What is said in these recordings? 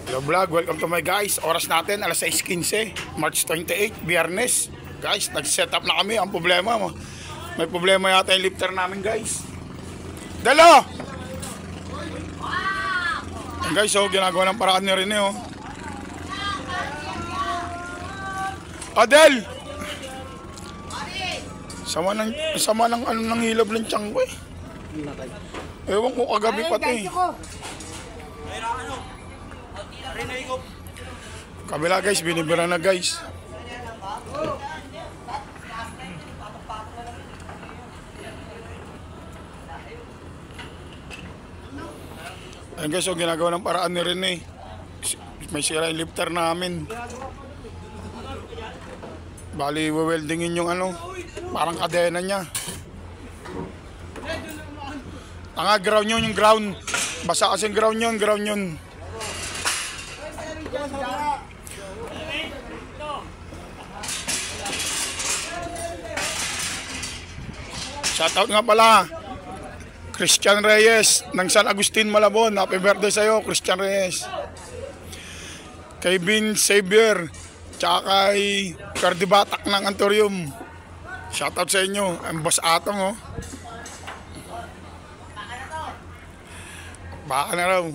Hello vlog, welcome to my guys. Oras natin, alas 6:15, March 28, Biyernes. Guys, nag-set up na kami. Ang problema, may problema yata yung lifter namin guys. Dalo! Yan guys, so ginagawa ng paraan ni Rene oh. Adel! Sama ng ano ng hilab ng tiyang ko eh. Ewan ko kagabi pati. Kabila guys, binibira na guys. Ayun guys, so ginagawa ng paraan ni Rene. May sira yung lifter namin. Bali, weldingin yung ano, parang kadena niya. Tanga, ground yun, yung ground. Basa kasing ground yun. Shoutout nga pala Christian Reyes ng San Agustin, Malabon. Happy birthday sa'yo, Christian Reyes. Kay Vin Xavier, tsaka kay Cardibatak ng Antorium. Shoutout sa inyo. Ang boss Atong oh. Baka na raw.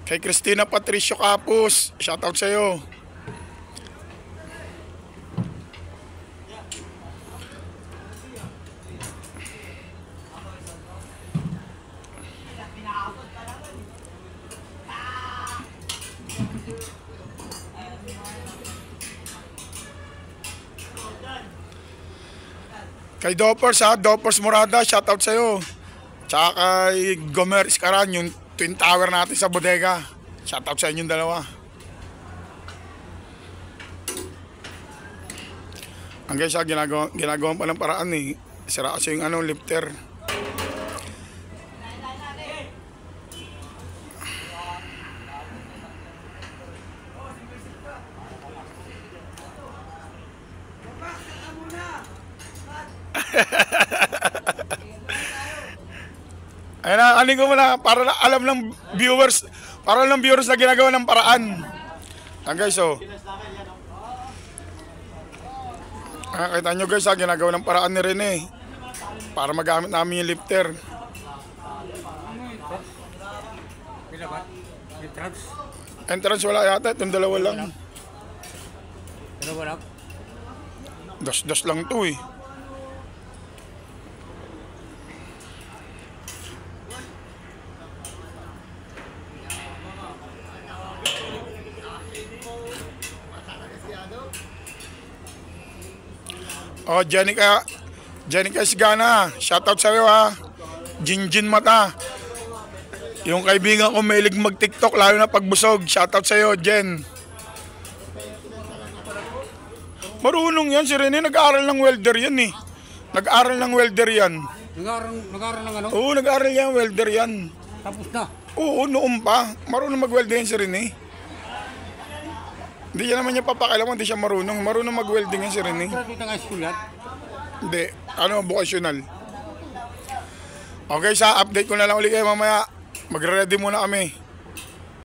Kay Christina Patricio Capus, shoutout sa iyo. Kay Doppers ha, Doppers Morada, shoutout sa iyo. Tsaka kay Gomer Iscaran, yung Twin Tower natin sa bodega. Shoutout sa inyong dalawa. Ang guys, ginagawa pa ng paraan eh. Sira kasi yung ano, lifter. Ayun na, anin ko muna para alam ng viewers, na ginagawa ng paraan. Ayan guys, so. Kita nyo guys, ginagawa ng paraan ni Rene para magamit namin yung lifter. Entrance wala yata, itong dalawa lang. Das lang to eh. Oh, Jenica Sigana, shoutout sa iyo ha. Jinjin Mata. Yung kaibigan ko mahilig mag-TikTok lalo na pagbusog. Shoutout sa iyo, Jen. Marunong yan si Rene, nag-aaral ng welder yan eh. Nag-aaral ng welder yan. Nag-aaral ng ano? Oo, nag-aaral yan, welder yan. Tapos na? Oo, noon pa. Marunong mag-welder yan si Rene. Hindi naman niya papakialaman, hindi siya marunong. Marunong mag-welding yan si Rene. Hindi, ano, vocational. Okay, sa update ko na lang ulit kayo mamaya. Magre-ready muna kami.